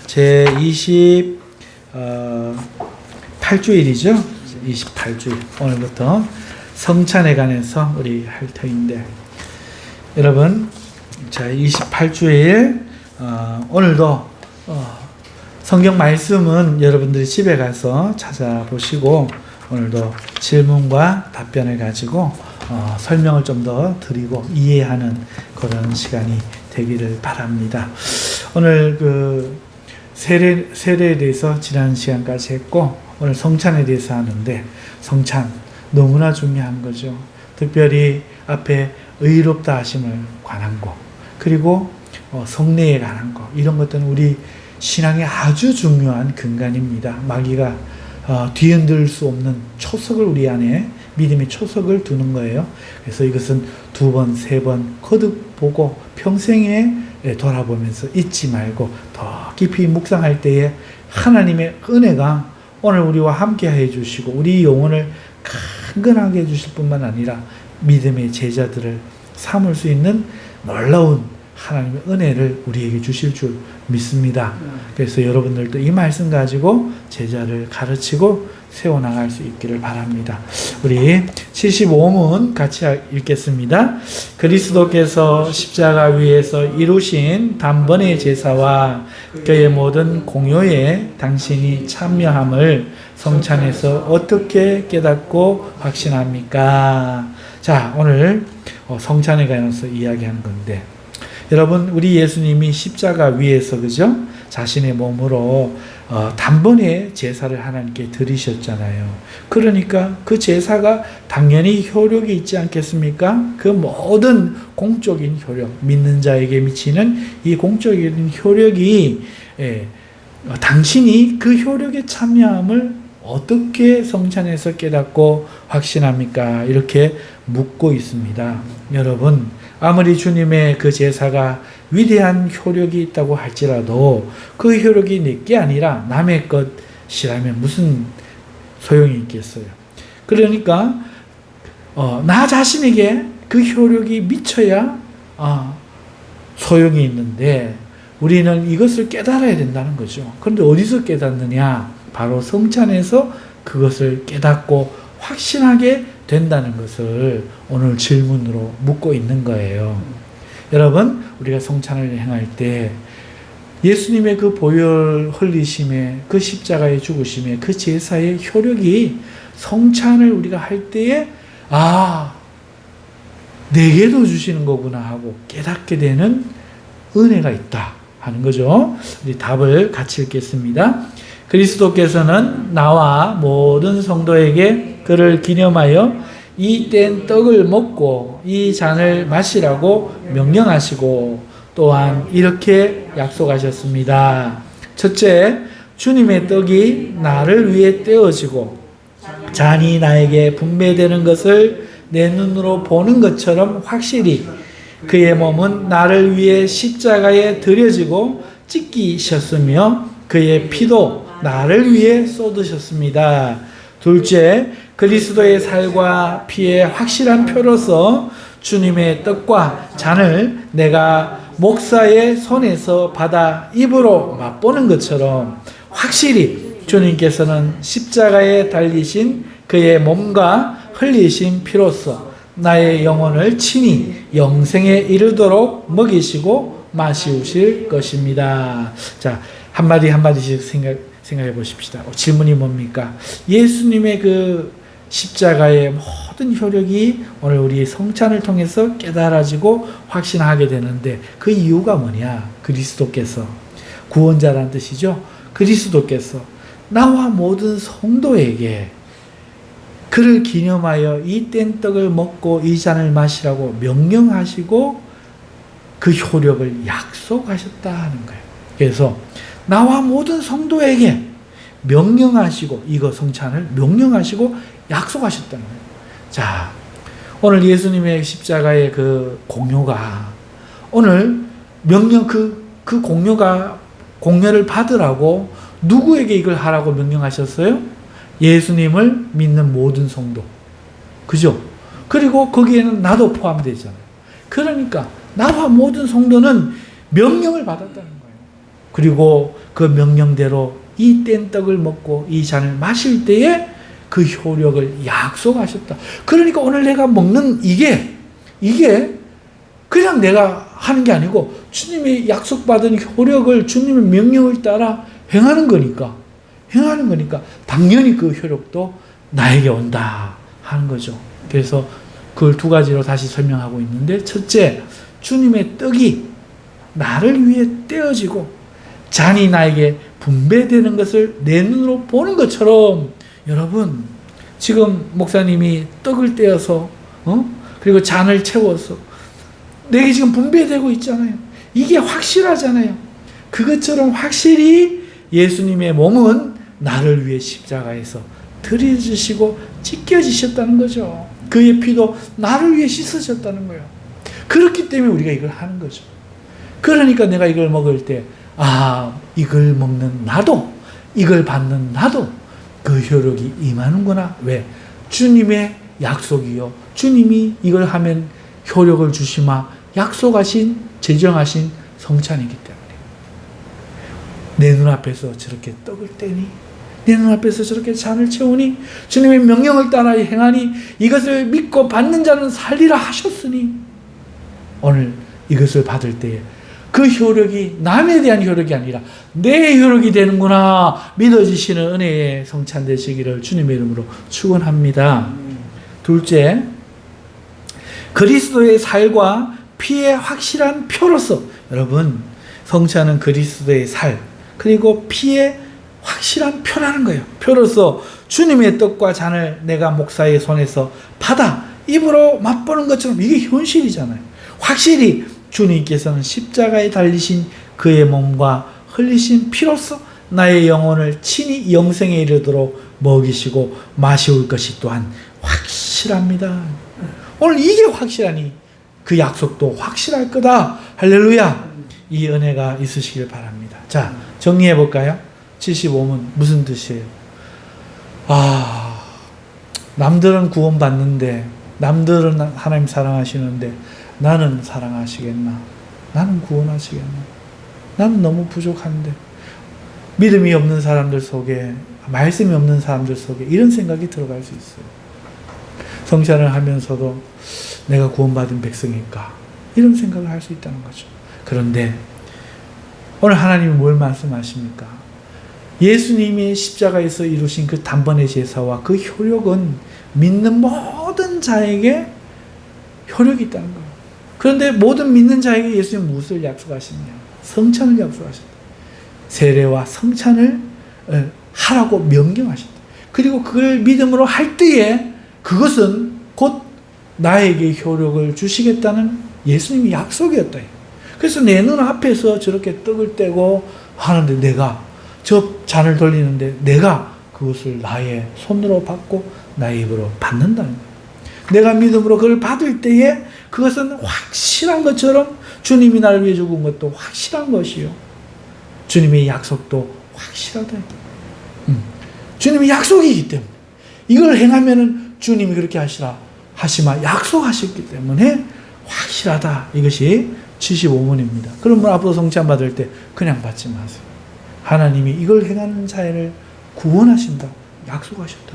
제 28주일이죠. 28주일. 오늘부터 성찬에 관해서 우리 할 터인데, 여러분, 자, 28주일, 오늘도 성경 말씀은 여러분들이 집에 가서 찾아보시고, 오늘도 질문과 답변을 가지고 설명을 좀 더 드리고 이해하는 그런 시간이 되기를 바랍니다. 오늘 그 세례에 대해서 지난 시간까지 했고, 오늘 성찬에 대해서 하는데, 성찬 너무나 중요한 거죠. 특별히 앞에 의롭다 하심을 관한 거, 그리고 성례에 관한 거, 이런 것들은 우리 신앙의 아주 중요한 근간입니다. 마귀가 뒤흔들 수 없는 초석을 우리 안에, 믿음의 초석을 두는 거예요. 그래서 이것은 2번, 3번 거듭 보고 평생에 돌아보면서 잊지 말고 더 깊이 묵상할 때에 하나님의 은혜가 오늘 우리와 함께 해주시고 우리 영혼을 강건하게 해주실 뿐만 아니라 믿음의 제자들을 삼을 수 있는 놀라운 하나님의 은혜를 우리에게 주실 줄 믿습니다. 그래서 여러분들도 이 말씀 가지고 제자를 가르치고 세워나갈 수 있기를 바랍니다. 우리 75문 같이 읽겠습니다. 그리스도께서 십자가 위에서 이루신 단번의 제사와 그의 모든 공효에 당신이 참여함을 성찬에서 어떻게 깨닫고 확신합니까? 자, 오늘 성찬에 관해서 이야기하는 건데, 여러분, 우리 예수님이 십자가 위에서, 그죠? 자신의 몸으로 단번에 제사를 하나님께 드리셨잖아요. 그러니까 그 제사가 당연히 효력이 있지 않겠습니까? 그 모든 공적인 효력, 믿는 자에게 미치는 이 공적인 효력이, 당신이 그 효력에 참여함을 어떻게 성찬에서 깨닫고 확신합니까? 이렇게 묻고 있습니다. 여러분, 아무리 주님의 그 제사가 위대한 효력이 있다고 할지라도 그 효력이 내게 아니라 남의 것이라면 무슨 소용이 있겠어요. 그러니까 나 자신에게 그 효력이 미쳐야 소용이 있는데, 우리는 이것을 깨달아야 된다는 거죠. 그런데 어디서 깨닫느냐? 바로 성찬에서 그것을 깨닫고 확신하게 된다는 것을 오늘 질문으로 묻고 있는 거예요. 여러분, 우리가 성찬을 행할 때 예수님의 그 보혈 흘리심의, 그 십자가의 죽으심의 그 제사의 효력이 성찬을 우리가 할 때에 내게도 주시는 거구나 하고 깨닫게 되는 은혜가 있다 하는 거죠. 우리 답을 같이 읽겠습니다. 그리스도께서는 나와 모든 성도에게 그를 기념하여 이 뗀 떡을 먹고 이 잔을 마시라고 명령하시고 또한 이렇게 약속하셨습니다. 첫째, 주님의 떡이 나를 위해 떼어지고 잔이 나에게 분배되는 것을 내 눈으로 보는 것처럼 확실히 그의 몸은 나를 위해 십자가에 들여지고 찢기셨으며 그의 피도 나를 위해 쏟으셨습니다. 둘째, 그리스도의 살과 피의 확실한 표로서 주님의 떡과 잔을 내가 목사의 손에서 받아 입으로 맛보는 것처럼 확실히 주님께서는 십자가에 달리신 그의 몸과 흘리신 피로서 나의 영혼을 친히 영생에 이르도록 먹이시고 마시우실 것입니다. 자, 한마디 한마디씩 생각해 보십시다. 질문이 뭡니까? 예수님의 그 십자가의 모든 효력이 오늘 우리 성찬을 통해서 깨달아지고 확신하게 되는데, 그 이유가 뭐냐? 그리스도께서, 구원자라는 뜻이죠. 그리스도께서 나와 모든 성도에게 그를 기념하여 이 뗀 떡을 먹고 이 잔을 마시라고 명령하시고 그 효력을 약속하셨다 하는 거예요. 그래서 나와 모든 성도에게 명령하시고, 이거 성찬을 명령하시고 약속하셨다는 거예요. 자, 오늘 예수님의 십자가의 그 공효가, 오늘 명령, 그 공효를 받으라고 누구에게 이걸 하라고 명령하셨어요? 예수님을 믿는 모든 성도. 그죠? 그리고 거기에는 나도 포함되잖아요. 그러니까 나와 모든 성도는 명령을 받았다는 거예요. 그리고 그 명령대로 이 뗀 떡을 먹고 이 잔을 마실 때에 그 효력을 약속하셨다. 그러니까 오늘 내가 먹는 이게 그냥 내가 하는 게 아니고 주님이 약속받은 효력을 주님의 명령을 따라 행하는 거니까 당연히 그 효력도 나에게 온다 하는 거죠. 그래서 그걸 두 가지로 다시 설명하고 있는데, 첫째, 주님의 떡이 나를 위해 떼어지고 잔이 나에게 분배되는 것을 내 눈으로 보는 것처럼, 여러분 지금 목사님이 떡을 떼어서 그리고 잔을 채워서 내게 지금 분배되고 있잖아요. 이게 확실하잖아요. 그것처럼 확실히 예수님의 몸은 나를 위해 십자가에서 들여주시고 찢겨지셨다는 거죠. 그의 피도 나를 위해 씻으셨다는 거예요. 그렇기 때문에 우리가 이걸 하는 거죠. 그러니까 내가 이걸 먹을 때, 이걸 먹는 나도, 이걸 받는 나도 그 효력이 임하는구나. 왜? 주님의 약속이요, 주님이 이걸 하면 효력을 주시마 약속하신, 제정하신 성찬이기 때문에 내 눈앞에서 저렇게 떡을 떼니, 내 눈앞에서 저렇게 잔을 채우니, 주님의 명령을 따라 행하니, 이것을 믿고 받는 자는 살리라 하셨으니, 오늘 이것을 받을 때에 그 효력이 남에 대한 효력이 아니라 내 효력이 되는구나 믿어지시는 은혜의 성찬 되시기를 주님의 이름으로 축원합니다. 둘째, 그리스도의 살과 피의 확실한 표로서, 여러분 성찬은 그리스도의 살 그리고 피의 확실한 표라는 거예요. 표로서 주님의 떡과 잔을 내가 목사의 손에서 받아 입으로 맛보는 것처럼, 이게 현실이잖아요. 확실히 주님께서는 십자가에 달리신 그의 몸과 흘리신 피로서 나의 영혼을 친히 영생에 이르도록 먹이시고 마시올 것이 또한 확실합니다. 오늘 이게 확실하니 그 약속도 확실할 거다. 할렐루야. 이 은혜가 있으시길 바랍니다. 자, 정리해 볼까요? 75문 무슨 뜻이에요? 남들은 구원받는데, 남들은 하나님 사랑하시는데 나는 사랑하시겠나? 나는 구원하시겠나? 나는 너무 부족한데. 믿음이 없는 사람들 속에, 말씀이 없는 사람들 속에 이런 생각이 들어갈 수 있어요. 성찬을 하면서도 내가 구원받은 백성일까? 이런 생각을 할 수 있다는 거죠. 그런데 오늘 하나님이 뭘 말씀하십니까? 예수님이 십자가에서 이루신 그 단번의 제사와 그 효력은 믿는 모든 자에게 효력이 있다는 거예요. 그런데 모든 믿는 자에게 예수님은 무엇을 약속하시느냐? 성찬을 약속하셨다. 세례와 성찬을 하라고 명령하셨다. 그리고 그걸 믿음으로 할 때에 그것은 곧 나에게 효력을 주시겠다는 예수님의 약속이었다. 그래서 내 눈앞에서 저렇게 떡을 떼고 하는데, 내가 저 잔을 돌리는데 내가 그것을 나의 손으로 받고 나의 입으로 받는다는 거예요. 내가 믿음으로 그걸 받을 때에 그것은 확실한 것처럼 주님이 나를 위해 죽은 것도 확실한 것이요, 주님의 약속도 확실하다. 주님의 약속이기 때문에 이걸 행하면은 주님이 그렇게 하시마 약속하셨기 때문에 확실하다. 이것이 75문입니다. 그러면 앞으로 성찬 받을 때 그냥 받지 마세요. 하나님이 이걸 행하는 자를 구원하신다 약속하셨다.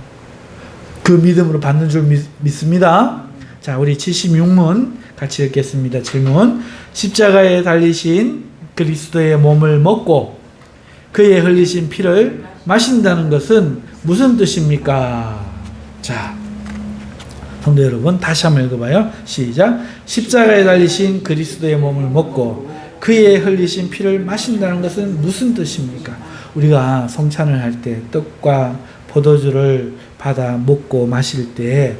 그 믿음으로 받는 줄 믿습니다. 자, 우리 76문 같이 읽겠습니다. 질문. 십자가에 달리신 그리스도의 몸을 먹고 그의 흘리신 피를 마신다는 것은 무슨 뜻입니까? 자, 성도 여러분, 다시 한번 읽어봐요. 시작. 십자가에 달리신 그리스도의 몸을 먹고 그의 흘리신 피를 마신다는 것은 무슨 뜻입니까? 우리가 성찬을 할 때 떡과 포도주를 받아 먹고 마실 때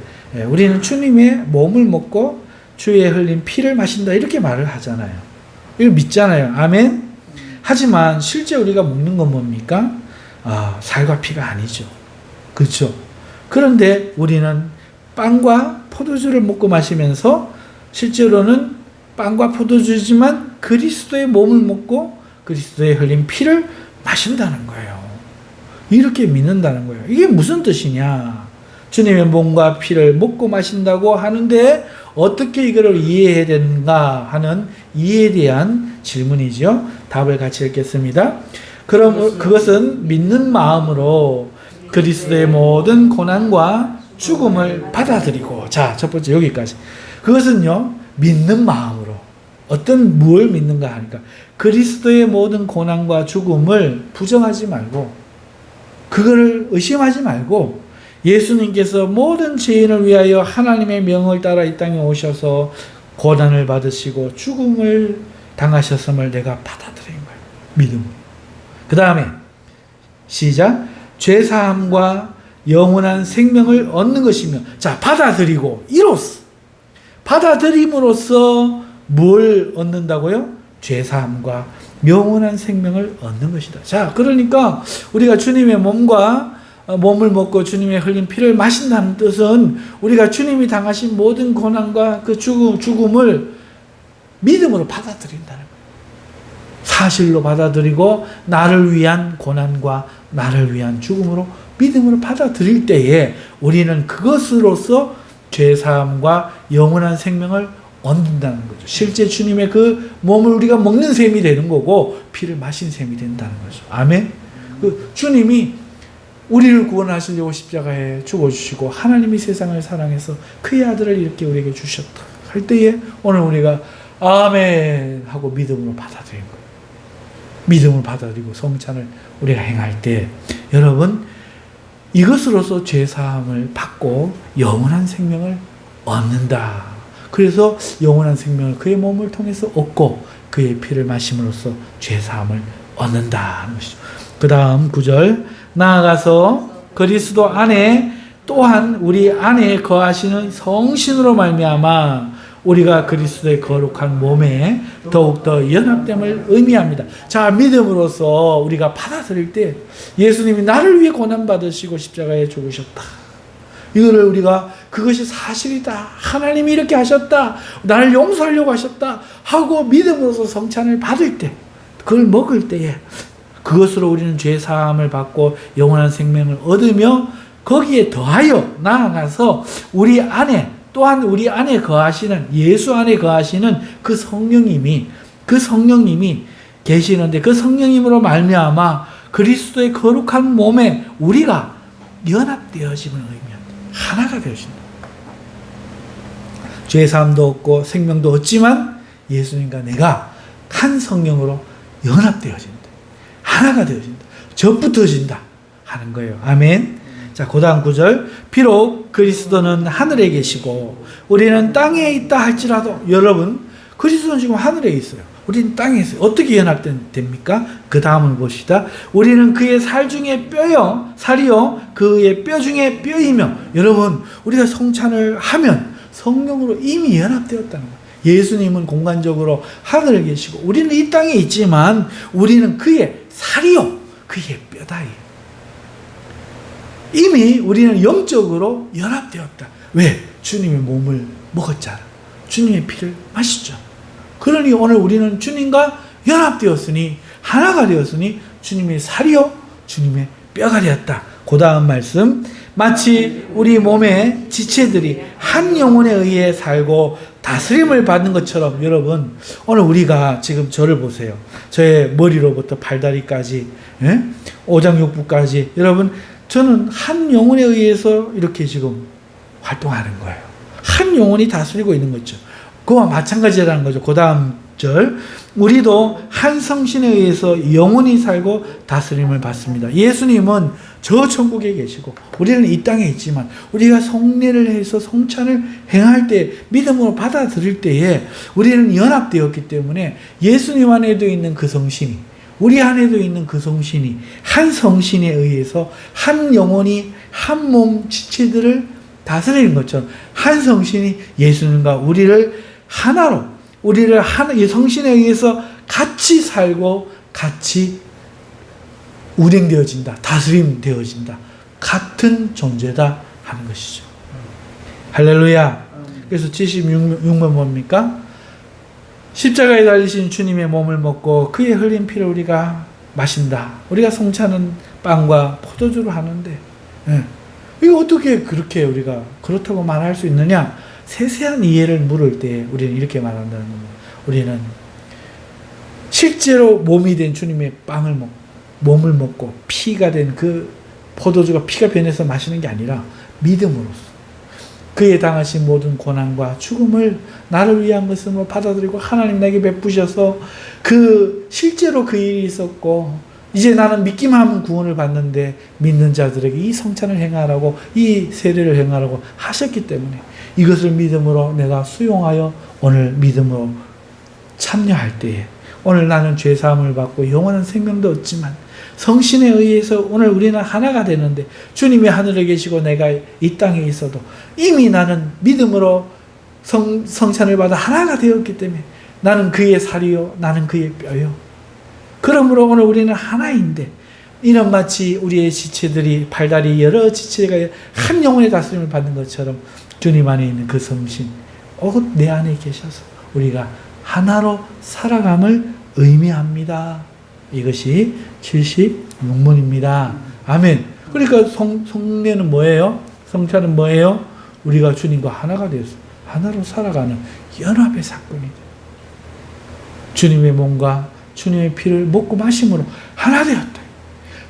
우리는 주님의 몸을 먹고 주의 흘린 피를 마신다 이렇게 말을 하잖아요. 이걸 믿잖아요. 아멘. 하지만 실제 우리가 먹는 건 뭡니까? 살과 피가 아니죠. 그렇죠? 그런데 우리는 빵과 포도주를 먹고 마시면서 실제로는 빵과 포도주지만 그리스도의 몸을 먹고 그리스도의 흘린 피를 마신다는 거예요. 이렇게 믿는다는 거예요. 이게 무슨 뜻이냐? 주님의 몸과 피를 먹고 마신다고 하는데 어떻게 이거를 이해해야 되는가 하는 이해에 대한 질문이죠. 답을 같이 읽겠습니다. 그럼 그것은 믿는 마음으로 그리스도의 모든 고난과 죽음을 받아들이고, 자, 첫 번째 여기까지. 그것은요, 믿는 마음으로. 뭘 믿는가 하니까 그리스도의 모든 고난과 죽음을 부정하지 말고, 그거를 의심하지 말고, 예수님께서 모든 죄인을 위하여 하나님의 명을 따라 이 땅에 오셔서 고난을 받으시고 죽음을 당하셨음을 내가 받아들인 거예요. 믿음으로. 그 다음에 시작. 죄사함과 영원한 생명을 얻는 것이며, 자, 받아들이고 받아들임으로써 뭘 얻는다고요? 죄사함과 영원한 생명을 얻는 것이다. 자, 그러니까 우리가 주님의 몸을 먹고 주님의 흘린 피를 마신다는 뜻은 우리가 주님이 당하신 모든 고난과 그 죽음을 믿음으로 받아들인다는 거예요. 사실로 받아들이고 나를 위한 고난과 나를 위한 죽음으로 믿음으로 받아들일 때에 우리는 그것으로서 죄사함과 영원한 생명을 얻는다는 거죠. 실제 주님의 그 몸을 우리가 먹는 셈이 되는 거고 피를 마신 셈이 된다는 거죠. 아멘. 주님이 우리를 구원하시려고 십자가에 죽어주시고 하나님이 세상을 사랑해서 그의 아들을 이렇게 우리에게 주셨다 할 때에 오늘 우리가 아멘 하고 믿음으로 받아들인 거예요. 믿음을 받아들이고 성찬을 우리가 행할 때 여러분 이것으로서 죄사함을 받고 영원한 생명을 얻는다. 그래서 영원한 생명을 그의 몸을 통해서 얻고 그의 피를 마심으로써 죄사함을 얻는다는 것이죠. 그 다음 9절 나아가서 그리스도 안에 또한 우리 안에 거하시는 성신으로 말미암아 우리가 그리스도의 거룩한 몸에 더욱더 연합됨을 의미합니다. 자, 믿음으로써 우리가 받아들일 때 예수님이 나를 위해 고난받으시고 십자가에 죽으셨다. 이거를 우리가 그것이 사실이다. 하나님이 이렇게 하셨다. 나를 용서하려고 하셨다. 하고 믿음으로써 성찬을 받을 때, 그걸 먹을 때에 그것으로 우리는 죄사함을 받고 영원한 생명을 얻으며 거기에 더하여 나아가서 우리 안에 또한 우리 안에 거하시는 예수 안에 거하시는 그 성령님이 계시는데 그 성령님으로 말미암아 그리스도의 거룩한 몸에 우리가 연합되어짐을 의미합니다. 하나가 되어진다. 죄사함도 얻고 생명도 얻지만 예수님과 내가 한 성령으로 연합되어진다. 하나가 되어진다. 접붙어진다 하는 거예요. 아멘. 자, 그 다음 9절. 비록 그리스도는 하늘에 계시고 우리는 땅에 있다 할지라도, 여러분 그리스도는 지금 하늘에 있어요. 우리는 땅에 있어요. 어떻게 연합됩니까? 그 다음을 봅시다. 우리는 그의 살 중에 살이요 그의 뼈 중에 뼈이며, 여러분 우리가 성찬을 하면 성령으로 이미 연합되었다는 거예요. 예수님은 공간적으로 하늘에 계시고 우리는 이 땅에 있지만 우리는 그의 살이요 그의 뼈다예요. 이미 우리는 영적으로 연합되었다. 왜? 주님의 몸을 먹었잖아. 주님의 피를 마셨죠. 그러니 오늘 우리는 주님과 연합되었으니, 하나가 되었으니 주님의 살이요 주님의 뼈가 되었다. 그 다음 말씀. 마치 우리 몸의 지체들이 한 영혼에 의해 살고 다스림을 받는 것처럼, 여러분 오늘 우리가 지금 저를 보세요. 저의 머리로부터 발다리까지, 오장육부까지, 여러분 저는 한 영혼에 의해서 이렇게 지금 활동하는 거예요. 한 영혼이 다스리고 있는 거죠. 그와 마찬가지라는 거죠. 그 다음 절. 우리도 한 성신에 의해서 영원히 살고 다스림을 받습니다. 예수님은 저 천국에 계시고 우리는 이 땅에 있지만 우리가 성례를 해서 성찬을 행할 때, 믿음으로 받아들일 때에 우리는 연합되었기 때문에 예수님 안에도 있는 그 성신이, 우리 안에도 있는 그 성신이 한 성신에 의해서 한 영혼이 한 몸 지체들을 다스리는 것처럼 한 성신이 예수님과 우리를 하나로, 우리를 이 성신에 의해서 같이 살고 같이 운행되어진다, 다스림되어진다, 같은 존재다 하는 것이죠. 할렐루야. 그래서 76번 뭡니까? 십자가에 달리신 주님의 몸을 먹고 그의 흘린 피를 우리가 마신다. 우리가 성찬은 빵과 포도주로 하는데, 이거 어떻게 그렇게 우리가 그렇다고 말할 수 있느냐? 세세한 이해를 물을 때 우리는 이렇게 말한다는 겁니다. 우리는 실제로 몸이 된 주님의 몸을 먹고 피가 된 그 포도주가 피가 변해서 마시는 게 아니라 믿음으로써 그의 당하신 모든 고난과 죽음을 나를 위한 것으로 받아들이고 하나님 나에게 베푸셔서 실제로 그 일이 있었고 이제 나는 믿기만 하면 구원을 받는데 믿는 자들에게 이 성찬을 행하라고 이 세례를 행하라고 하셨기 때문에 이것을 믿음으로 내가 수용하여 오늘 믿음으로 참여할 때에 오늘 나는 죄사함을 받고 영원한 생명도 얻지만 성신에 의해서 오늘 우리는 하나가 되는데 주님이 하늘에 계시고 내가 이 땅에 있어도 이미 나는 믿음으로 성찬을 받아 하나가 되었기 때문에 나는 그의 살이요 나는 그의 뼈요. 그러므로 오늘 우리는 하나인데 이는 마치 우리의 지체들이 팔다리 여러 지체가 한 영혼의 다스림을 받는 것처럼 주님 안에 있는 그 성신 오직 내 안에 계셔서 우리가 하나로 살아감을 의미합니다. 이것이 76문입니다. 아멘. 그러니까 성례는 뭐예요? 성찬은 뭐예요? 우리가 주님과 하나가 되어서 하나로 살아가는 연합의 사건이죠. 주님의 몸과 주님의 피를 먹고 마심으로 하나 되었다.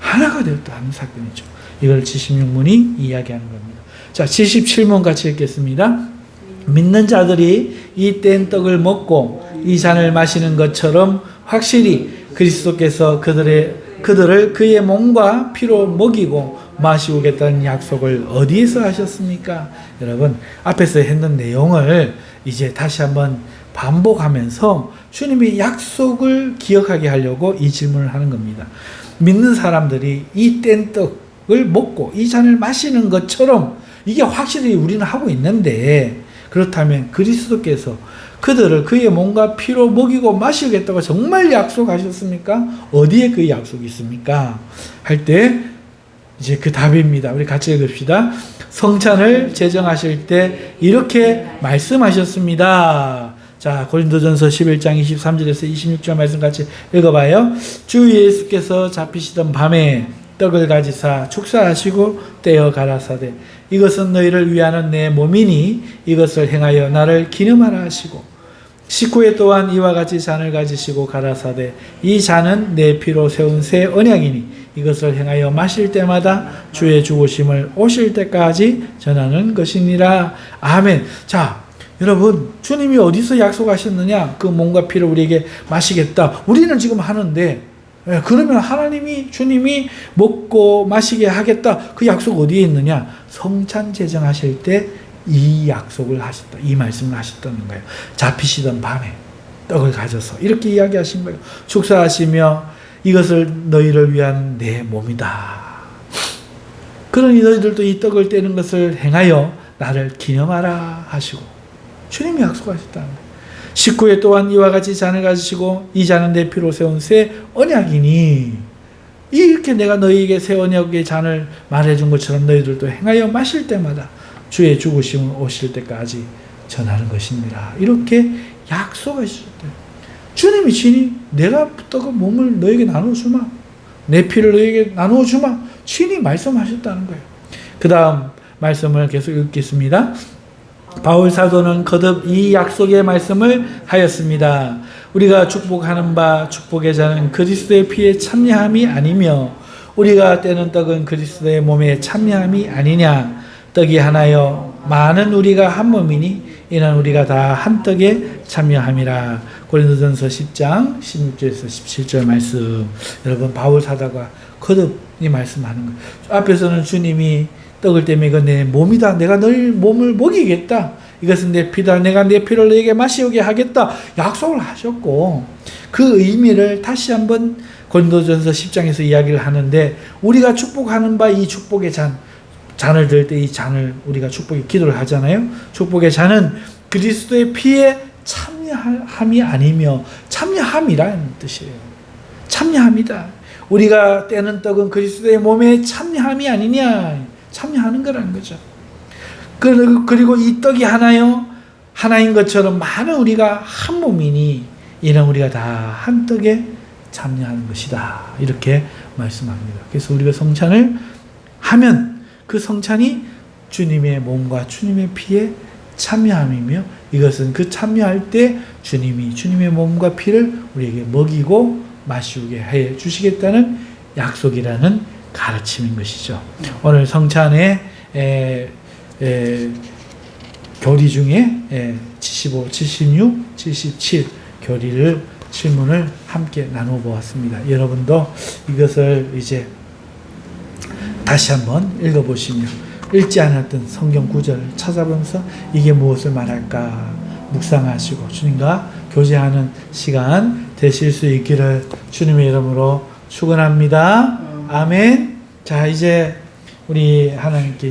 하나가 되었다 하는 사건이죠. 이걸 76문이 이야기하는 겁니다. 자, 77문 같이 읽겠습니다. 믿는 자들이 이 뗀 떡을 먹고 이 잔을 마시는 것처럼 확실히 그리스도께서 그들을 그의 몸과 피로 먹이고 마시우겠다는 약속을 어디에서 하셨습니까? 여러분, 앞에서 했던 내용을 이제 다시 한번 반복하면서 주님의 약속을 기억하게 하려고 이 질문을 하는 겁니다. 믿는 사람들이 이 뗀 떡을 먹고 이 잔을 마시는 것처럼 이게 확실히 우리는 하고 있는데 그렇다면 그리스도께서 그들을 그의 몸과 피로 먹이고 마시겠다고 정말 약속하셨습니까? 어디에 그 약속이 있습니까? 할 때 이제 그 답입니다. 우리 같이 읽읍시다. 성찬을 제정하실 때 이렇게 말씀하셨습니다. 자, 고린도전서 11장 23절에서 26절 말씀 같이 읽어봐요. 주 예수께서 잡히시던 밤에 떡을 가지사 축사하시고 떼어 가라사대 이것은 너희를 위하는 내 몸이니 이것을 행하여 나를 기념하라 하시고 식후에 또한 이와 같이 잔을 가지시고 가라사대 이 잔은 내 피로 세운 새 언약이니 이것을 행하여 마실 때마다 주의 죽으심을 오실 때까지 전하는 것이니라. 아멘. 자, 여러분, 주님이 어디서 약속하셨느냐? 그 몸과 피를 우리에게 마시겠다. 우리는 지금 하는데 그러면 주님이 먹고 마시게 하겠다. 그 약속 어디에 있느냐? 성찬 제정하실 때 이 약속을 하셨다. 이 말씀을 하셨다는 거예요. 잡히시던 밤에 떡을 가져서 이렇게 이야기하신 거예요. 축사하시며 이것을 너희를 위한 내 몸이다. 그러니 너희들도 이 떡을 떼는 것을 행하여 나를 기념하라 하시고 주님이 약속하셨다는 거예요. 식후에 또한 이와 같이 잔을 가지시고 이 잔은 내 피로 세운 새 언약이니 이렇게 내가 너희에게 새 언약의 잔을 말해준 것처럼 너희들도 행하여 마실 때마다 주의 죽으심을 오실 때까지 전하는 것입니다. 이렇게 약속하셨대요. 주님이 친히 내가 떡과 몸을 너에게 나눠주마 내 피를 너에게 나눠주마 친히 말씀하셨다는 거예요. 그 다음 말씀을 계속 읽겠습니다. 바울 사도는 거듭 이 약속의 말씀을 하였습니다. 우리가 축복하는 바 축복의 자는 그리스도의 피에 참여함이 아니며 우리가 떼는 떡은 그리스도의 몸에 참여함이 아니냐. 떡이 하나여 많은 우리가 한 몸이니 이는 우리가 다 한 떡에 참여함이라. 고린도전서 10장 16절에서 17절 말씀. 여러분, 바울 사도가 거듭 이 말씀하는 거예요. 앞에서는 주님이 떡을 떼면 이건 내 몸이다. 내가 너희 몸을 먹이겠다. 이것은 내 피다. 내가 내 피를 너에게 마시게 하겠다. 약속을 하셨고 그 의미를 다시 한번 고린도전서 10장에서 이야기를 하는데 우리가 축복하는 바 이 축복의 잔을 들 때 이 잔을 우리가 축복의 기도를 하잖아요. 축복의 잔은 그리스도의 피에 참여함이 아니며 참여함이라는 뜻이에요. 참여함이다. 우리가 떼는 떡은 그리스도의 몸에 참여함이 아니냐. 참여하는 거라는 거죠. 그리고 이 떡이 하나인 것처럼 많은 우리가 한 몸이니 이는 우리가 다 한 떡에 참여하는 것이다. 이렇게 말씀합니다. 그래서 우리가 성찬을 하면 그 성찬이 주님의 몸과 주님의 피에 참여함이며 이것은 그 참여할 때 주님이 주님의 몸과 피를 우리에게 먹이고 마시게 해 주시겠다는 약속이라는 가르침인 것이죠. 오늘 성찬의 교리 중에 75, 76, 77 교리를 질문을 함께 나누어 보았습니다. 여러분도 이것을 이제 다시 한번 읽어보시며 읽지 않았던 성경 구절을 찾아보면서 이게 무엇을 말할까 묵상하시고 주님과 교제하는 시간 되실 수 있기를 주님의 이름으로 축원합니다. 아멘. 자, 이제 우리 하나님께